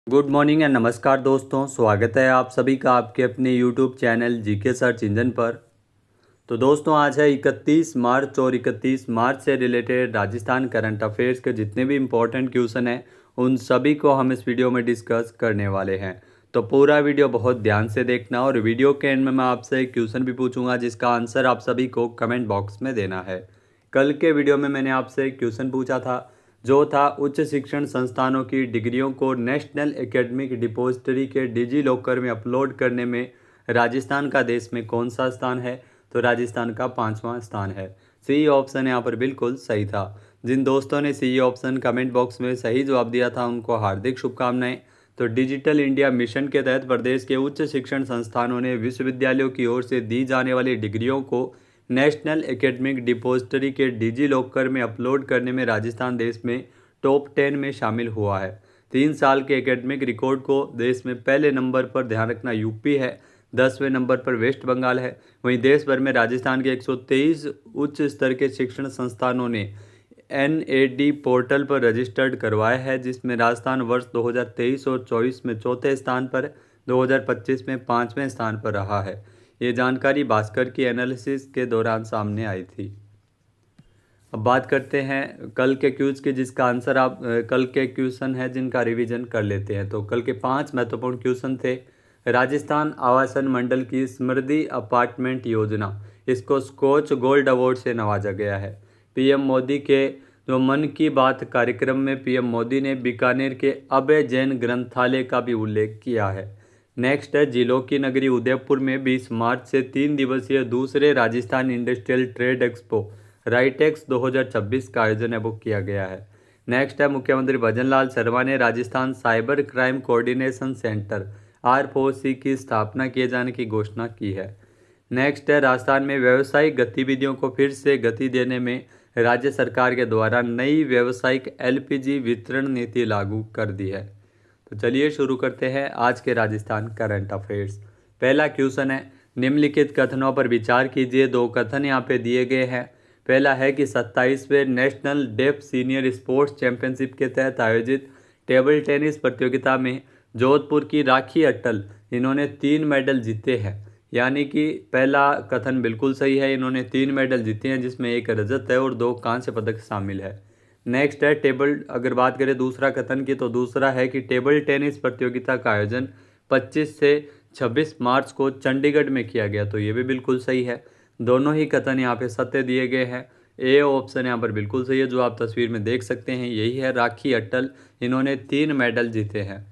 Good morning and नमस्कार दोस्तों, स्वागत है आप सभी का आपके अपने YouTube channel GK search engine पर। तो दोस्तों आज है 31 मार्च और 31 मार्च से रिलेटेड राजस्थान करंट अफेयर्स के जितने भी इम्पोर्टेंट क्वेश्चन हैं उन सभी को हम इस वीडियो में डिस्कस करने वाले हैं। तो पूरा वीडियो बहुत ध्यान से देखना और वीडियो के एंड में मैं आपसे एक क्वेश्चन भी पूछूंगा जिसका आंसर आप सभी को कमेंट बॉक्स में देना है। कल के वीडियो में मैंने आपसे एक क्वेश्चन पूछा था जो था उच्च शिक्षण संस्थानों की डिग्रियों को नेशनल एकेडमिक डिपॉजिटरी के डिजी लॉकर में अपलोड करने में राजस्थान का देश में कौन सा स्थान है। तो राजस्थान का 5वां स्थान है। सी ऑप्शन यहाँ पर बिल्कुल सही था। जिन दोस्तों ने सी ऑप्शन कमेंट बॉक्स में सही जवाब दिया था उनको हार्दिक शुभकामनाएं। तो डिजिटल इंडिया मिशन के तहत प्रदेश के उच्च शिक्षण संस्थानों ने विश्वविद्यालयों की ओर से दी जाने वाली डिग्रियों को नेशनल एकेडमिक डिपॉजिटरी के डिजी लॉकर में अपलोड करने में राजस्थान देश में टॉप 10 में शामिल हुआ है। 3 साल के एकेडमिक रिकॉर्ड को देश में पहले नंबर पर ध्यान रखना यूपी है, 10वें नंबर पर वेस्ट बंगाल है। वहीं देश भर में राजस्थान के 123 उच्च स्तर के शिक्षण संस्थानों ने NAD पोर्टल पर रजिस्टर्ड करवाया है, जिसमें राजस्थान वर्ष 2023 और 24 में चौथे स्थान पर, 2025 में 5वें स्थान पर रहा है। ये जानकारी भास्कर की एनालिसिस के दौरान सामने आई थी। अब बात करते हैं कल के क्यूज की, जिसका आंसर आप कल के क्वेश्चन है जिनका रिवीजन कर लेते हैं। तो कल के 5 महत्वपूर्ण क्वेश्चन थे। राजस्थान आवासन मंडल की समृद्धि अपार्टमेंट योजना, इसको स्कॉच गोल्ड अवार्ड से नवाजा गया है। पीएम मोदी के जो मन की बात कार्यक्रम में पीएम मोदी ने बीकानेर के अभय जैन ग्रंथालय का भी उल्लेख किया है। नेक्स्ट है जिलों की नगरी उदयपुर में 20 मार्च से 3 दिवसीय दूसरे राजस्थान इंडस्ट्रियल ट्रेड एक्सपो राइटेक्स 2026 का आयोजन है वो किया गया है। नेक्स्ट है मुख्यमंत्री भजनलाल शर्मा ने Rajasthan cyber crime coordination centre R4C की स्थापना किए जाने की घोषणा की है। नेक्स्ट है राजस्थान में व्यावसायिक गतिविधियों को फिर से गति देने में राज्य सरकार के द्वारा नई व्यावसायिक LPG वितरण नीति लागू कर दी है। तो चलिए शुरू करते हैं आज के राजस्थान करंट अफेयर्स। पहला क्वेश्चन है निम्नलिखित कथनों पर विचार कीजिए। 2 कथन यहाँ पे दिए गए हैं। पहला है कि 27वें national deaf senior sports championship के तहत आयोजित टेबल टेनिस प्रतियोगिता में जोधपुर की राखी अट्टल इन्होंने 3 मेडल जीते हैं। यानी कि पहला कथन बिल्कुल सही है, इन्होंने 3 मेडल जीते हैं जिसमें 1 रजत है और 2 कांस्य पदक शामिल है। नेक्स्ट है अगर बात करें दूसरा कथन की, तो दूसरा है कि टेबल टेनिस प्रतियोगिता का आयोजन 25 से 26 मार्च को चंडीगढ़ में किया गया। तो ये भी बिल्कुल सही है। दोनों ही कथन यहाँ पे सत्य दिए गए हैं। ए ऑप्शन यहाँ पर बिल्कुल सही है, जो आप तस्वीर में देख सकते हैं यही है। राखी अट्टल इन्होंने 3 मेडल जीते हैं।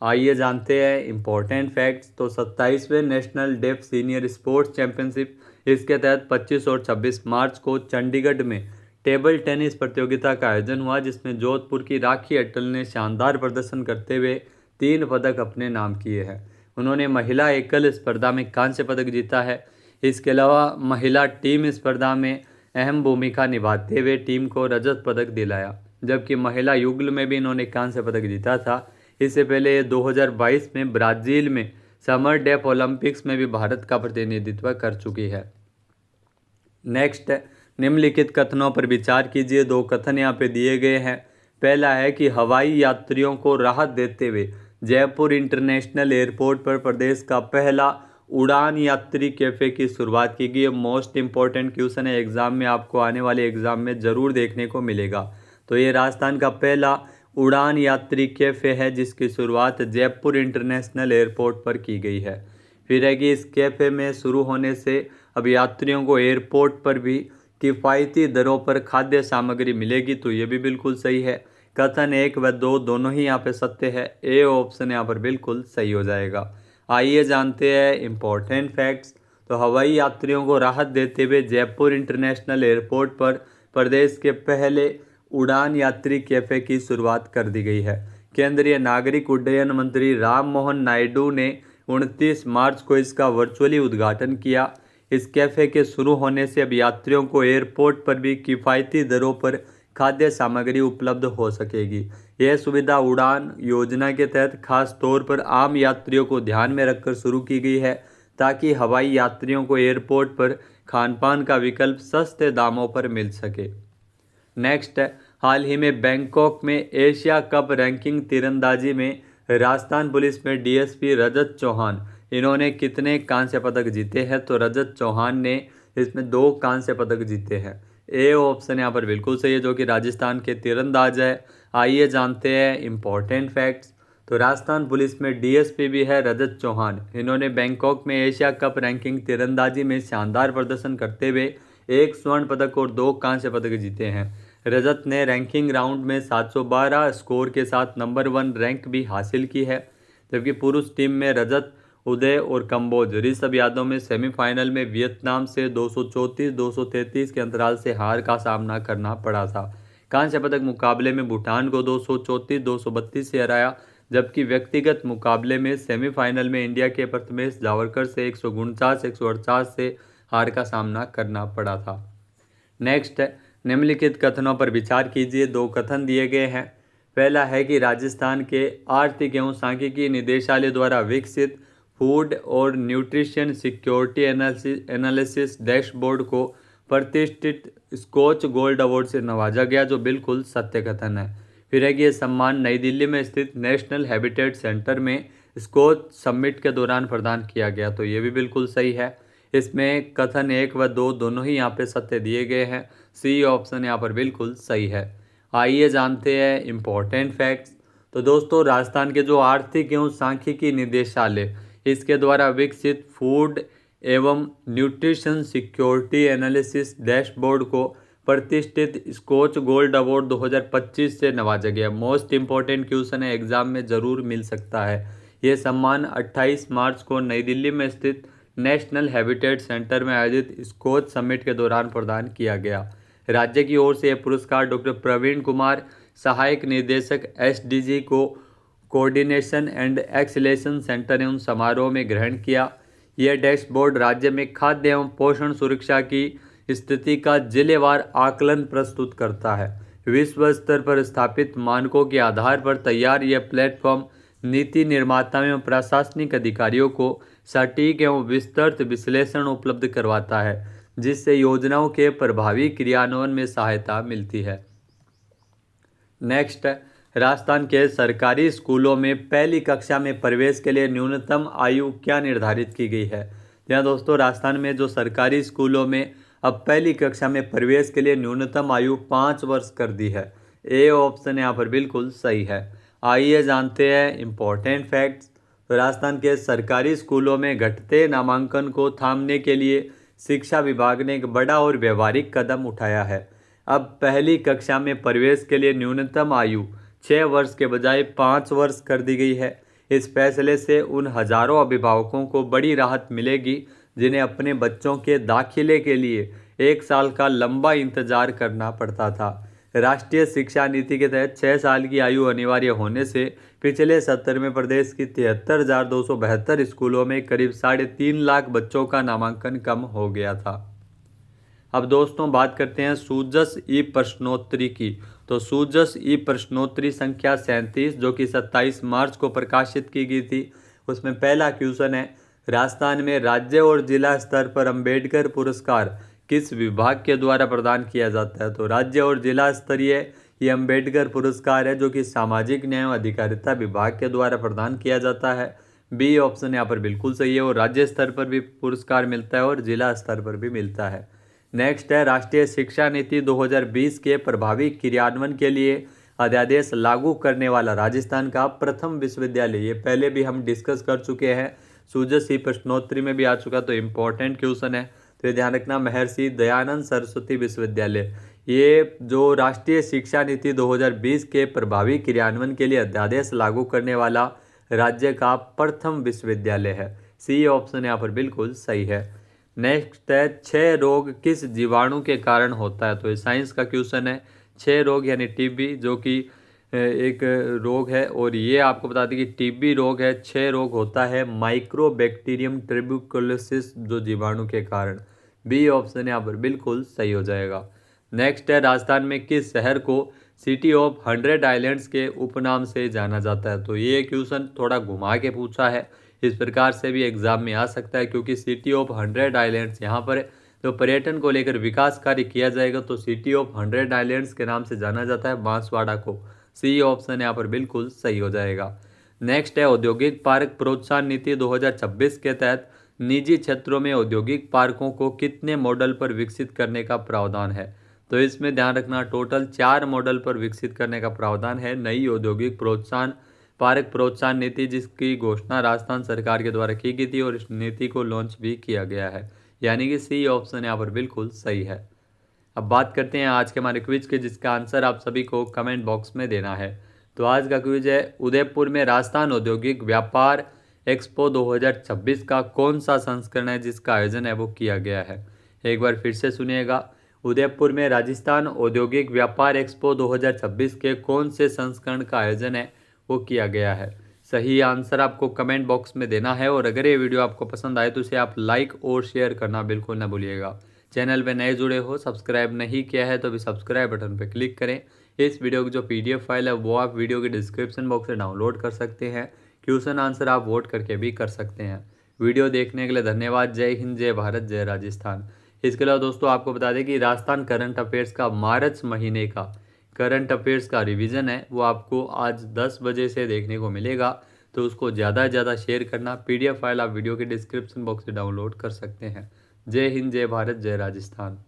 आइए जानते हैं इम्पोर्टेंट फैक्ट्स। तो 27वें national deaf senior sports championship, इसके तहत 25 और 26 मार्च को चंडीगढ़ में टेबल टेनिस प्रतियोगिता का आयोजन हुआ, जिसमें जोधपुर की राखी अट्टल ने शानदार प्रदर्शन करते हुए 3 पदक अपने नाम किए हैं। उन्होंने महिला एकल स्पर्धा में कांस्य पदक जीता है। इसके अलावा महिला टीम स्पर्धा में अहम भूमिका निभाते हुए टीम को रजत पदक दिलाया, जबकि महिला युगल में भी इन्होंने कांस्य पदक जीता था। इससे पहले 2022 में ब्राज़ील में समर डेफ ओलंपिक्स में भी भारत का प्रतिनिधित्व कर चुकी है। नेक्स्ट निम्नलिखित कथनों पर विचार कीजिए। 2 कथन यहाँ पे दिए गए हैं। पहला है कि हवाई यात्रियों को राहत देते हुए जयपुर इंटरनेशनल एयरपोर्ट पर प्रदेश का पहला उड़ान यात्री कैफ़े की शुरुआत की गई। मोस्ट इंपॉर्टेंट क्वेश्चन है, एग्जाम में आपको आने वाले एग्जाम में ज़रूर देखने को मिलेगा। तो ये राजस्थान का पहला उड़ान यात्री कैफ़े है जिसकी शुरुआत जयपुर इंटरनेशनल एयरपोर्ट पर की गई है। फिर है कि इस कैफ़े में शुरू होने से अब यात्रियों को एयरपोर्ट पर भी किफ़ायती दरों पर खाद्य सामग्री मिलेगी। तो ये भी बिल्कुल सही है। कथन 1 व 2 दोनों ही यहाँ पे सत्य है। ए ऑप्शन यहाँ पर बिल्कुल सही हो जाएगा। आइए जानते हैं इम्पोर्टेंट फैक्ट्स। तो हवाई यात्रियों को राहत देते हुए जयपुर इंटरनेशनल एयरपोर्ट पर प्रदेश के पहले उड़ान यात्री कैफ़े की शुरुआत कर दी गई है। केंद्रीय नागरिक उड्डयन मंत्री राम मोहन नायडू ने 29 मार्च को इसका वर्चुअली उद्घाटन किया। इस कैफ़े के शुरू होने से अब यात्रियों को एयरपोर्ट पर भी किफ़ायती दरों पर खाद्य सामग्री उपलब्ध हो सकेगी। यह सुविधा उड़ान योजना के तहत खास तौर पर आम यात्रियों को ध्यान में रखकर शुरू की गई है, ताकि हवाई यात्रियों को एयरपोर्ट पर खान पान का विकल्प सस्ते दामों पर मिल सके। नेक्स्ट है हाल ही में बैंकॉक में एशिया कप रैंकिंग तीरंदाजी में राजस्थान पुलिस में डीएसपी रजत चौहान, इन्होंने कितने कांस्य पदक जीते हैं? तो रजत चौहान ने इसमें 2 कांस्य पदक जीते हैं। ए ऑप्शन यहाँ पर बिल्कुल सही है, जो कि राजस्थान के तीरंदाज है। आइए जानते हैं इम्पोर्टेंट फैक्ट्स। तो राजस्थान पुलिस में डीएसपी भी है रजत चौहान। इन्होंने बैंकॉक में एशिया कप रैंकिंग तीरंदाजी में शानदार प्रदर्शन करते हुए 1 स्वर्ण पदक और 2 कांस्य पदक जीते हैं। रजत ने रैंकिंग राउंड में 712 स्कोर के साथ नंबर 1 रैंक भी हासिल की है। जबकि पुरुष टीम में रजत, उदय और कंबोज ऋषभ यादव में सेमीफाइनल में वियतनाम से 234-233 के अंतराल से हार का सामना करना पड़ा था। कांस्य पदक मुकाबले में भूटान को 234-232 से हराया, जबकि व्यक्तिगत मुकाबले में सेमीफाइनल में इंडिया के प्रथमेश जावरकर से 149-148 से हार का सामना करना पड़ा था। नेक्स्ट है, निम्नलिखित कथनों पर विचार कीजिए। 2 कथन दिए गए हैं। पहला है कि राजस्थान के आर्थिक एवं सांख्यिकी निदेशालय द्वारा विकसित फूड और न्यूट्रिशन सिक्योरिटी एनालिसिस डैशबोर्ड को प्रतिष्ठित स्कॉच गोल्ड अवार्ड से नवाजा गया, जो बिल्कुल सत्य कथन है। फिर है कि ये सम्मान नई दिल्ली में स्थित नेशनल हैबिटेट सेंटर में स्कॉच समिट के दौरान प्रदान किया गया, तो ये भी बिल्कुल सही है। इसमें कथन 1 व 2 दोनों ही यहाँ पे सत्य दिए गए हैं। सी ऑप्शन यहाँ पर बिल्कुल सही है। आइए जानते हैं इम्पोर्टेंट फैक्ट्स। तो दोस्तों, राजस्थान के जो आर्थिक एवं सांख्यिकी निदेशालय, इसके द्वारा विकसित फूड एवं न्यूट्रिशन सिक्योरिटी एनालिसिस डैशबोर्ड को प्रतिष्ठित स्कॉच गोल्ड अवार्ड 2025 से नवाजा गया। मोस्ट इम्पोर्टेंट क्वेश्चन है, एग्जाम में ज़रूर मिल सकता है। ये सम्मान 28 मार्च को नई दिल्ली में स्थित नेशनल हैबिटेट सेंटर में आयोजित स्कॉच समिट के दौरान प्रदान किया गया। राज्य की ओर से यह पुरस्कार डॉक्टर प्रवीण कुमार, सहायक निदेशक एसडीजी को कोऑर्डिनेशन एंड एक्सीलेशन सेंटर एवं समारोह में ग्रहण किया। यह डैशबोर्ड राज्य में खाद्य एवं पोषण सुरक्षा की स्थिति का जिलेवार आकलन प्रस्तुत करता है। विश्व स्तर पर स्थापित मानकों के आधार पर तैयार यह प्लेटफॉर्म नीति निर्माताओं एवं प्रशासनिक अधिकारियों को सटीक एवं विस्तृत विश्लेषण उपलब्ध करवाता है, जिससे योजनाओं के प्रभावी क्रियान्वयन में सहायता मिलती है। नेक्स्ट, राजस्थान के सरकारी स्कूलों में पहली कक्षा में प्रवेश के लिए न्यूनतम आयु क्या निर्धारित की गई है? यहाँ दोस्तों, राजस्थान में जो सरकारी स्कूलों में अब पहली कक्षा में प्रवेश के लिए न्यूनतम आयु 5 वर्ष कर दी है। ए ऑप्शन यहाँ पर बिल्कुल सही है। आइए जानते हैं इम्पोर्टेंट फैक्ट्स। तो राजस्थान के सरकारी स्कूलों में घटते नामांकन को थामने के लिए शिक्षा विभाग ने एक बड़ा और व्यवहारिक कदम उठाया है। अब पहली कक्षा में प्रवेश के लिए न्यूनतम आयु 6 वर्ष के बजाय 5 वर्ष कर दी गई है। इस फैसले से उन हजारों अभिभावकों को बड़ी राहत मिलेगी जिन्हें अपने बच्चों के दाखिले के लिए 1 साल का लंबा इंतजार करना पड़ता था। राष्ट्रीय शिक्षा नीति के तहत 6 साल की आयु अनिवार्य होने से पिछले सत्र में प्रदेश की 73,272 स्कूलों में करीब 3.5 लाख बच्चों का नामांकन कम हो गया था। अब दोस्तों, बात करते हैं सूजस ई प्रश्नोत्तरी की। तो सूजस ई प्रश्नोत्तरी संख्या 37, जो कि 27 मार्च को प्रकाशित की गई थी, उसमें पहला क्वेश्चन है, राजस्थान में राज्य और जिला स्तर पर अंबेडकर पुरस्कार किस विभाग के द्वारा प्रदान किया जाता है? तो राज्य और जिला स्तरीय ये अंबेडकर पुरस्कार है, जो कि सामाजिक न्याय और अधिकारिता विभाग के द्वारा प्रदान किया जाता है। बी ऑप्शन यहाँ पर बिल्कुल सही है, और राज्य स्तर पर भी पुरस्कार मिलता है और जिला स्तर पर भी मिलता है। नेक्स्ट है, राष्ट्रीय शिक्षा नीति 2020 के प्रभावी क्रियान्वयन के लिए अध्यादेश लागू करने वाला राजस्थान का प्रथम विश्वविद्यालय। ये पहले भी हम डिस्कस कर चुके हैं, सूजस ई प्रश्नोत्तरी में भी आ चुका, तो इम्पोर्टेंट क्वेश्चन है, तो ये ध्यान रखना। महर्षि दयानंद सरस्वती विश्वविद्यालय, ये जो राष्ट्रीय शिक्षा नीति 2020 के प्रभावी क्रियान्वयन के लिए अध्यादेश लागू करने वाला राज्य का प्रथम विश्वविद्यालय है। सी ऑप्शन यहाँ पर बिल्कुल सही है। नेक्स्ट है, क्षय रोग किस जीवाणु के कारण होता है? तो ये साइंस का क्वेश्चन है। क्षय रोग यानी टीबी, जो कि एक रोग है, और ये आपको बता दें कि टीबी रोग है, क्षय रोग होता है माइक्रोबैक्टीरियम ट्यूबरकुलोसिस जो जीवाणु के कारण। बी ऑप्शन यहाँ पर बिल्कुल सही हो जाएगा। नेक्स्ट है, राजस्थान में किस शहर को सिटी ऑफ 100 आइलैंड्स के उपनाम से जाना जाता है? तो ये क्वेश्चन थोड़ा घुमा के पूछा है, इस प्रकार से भी एग्जाम में आ सकता है, क्योंकि सिटी ऑफ 100 आइलैंड्स यहाँ पर तो पर्यटन को लेकर विकास कार्य किया जाएगा, तो सिटी ऑफ 100 आइलैंड्स के नाम से जाना जाता है बांसवाड़ा को। सी ऑप्शन यहाँ पर बिल्कुल सही हो जाएगा। नेक्स्ट है औद्योगिक पार्क प्रोत्साहन नीति 2026 के तहत निजी क्षेत्रों में औद्योगिक पार्कों को कितने मॉडल पर विकसित करने का प्रावधान है। तो इसमें ध्यान रखना टोटल 4 मॉडल पर विकसित करने का प्रावधान है नई औद्योगिक प्रोत्साहन पार्क प्रोत्साहन नीति, जिसकी घोषणा राजस्थान सरकार के द्वारा की गई थी और इस नीति को लॉन्च भी किया गया है। यानी कि सी ऑप्शन यहाँ पर बिल्कुल सही है। अब बात करते हैं आज के हमारे क्विज के, जिसका आंसर आप सभी को कमेंट बॉक्स में देना है। तो आज का क्विज है, उदयपुर में राजस्थान औद्योगिक व्यापार एक्सपो 2026 का कौन सा संस्करण है जिसका आयोजन है वो किया गया है। एक बार फिर से सुनिएगा, उदयपुर में राजस्थान औद्योगिक व्यापार एक्सपो 2026 के कौन से संस्करण का आयोजन है वो किया गया है। सही आंसर आपको कमेंट बॉक्स में देना है और अगर ये वीडियो आपको पसंद आए तो इसे आप लाइक और शेयर करना बिल्कुल ना भूलिएगा। चैनल पे नए जुड़े हो, सब्सक्राइब नहीं किया है तो अभी सब्सक्राइब बटन पर क्लिक करें। इस वीडियो की जो PDF फाइल है वो आप वीडियो के डिस्क्रिप्शन बॉक्स से डाउनलोड कर सकते हैं। क्वेश्चन आंसर आप वोट करके भी कर सकते हैं। वीडियो देखने के लिए धन्यवाद। जय हिंद, जय भारत, जय राजस्थान। इसके अलावा दोस्तों आपको बता दें कि राजस्थान करंट अफेयर्स का मार्च महीने का करंट अफेयर्स का रिवीजन है वो आपको आज 10 बजे से देखने को मिलेगा। तो उसको ज़्यादा से ज़्यादा शेयर करना। PDF फाइल आप वीडियो के डिस्क्रिप्शन बॉक्स से डाउनलोड कर सकते हैं। जय हिंद, जय भारत, जय राजस्थान।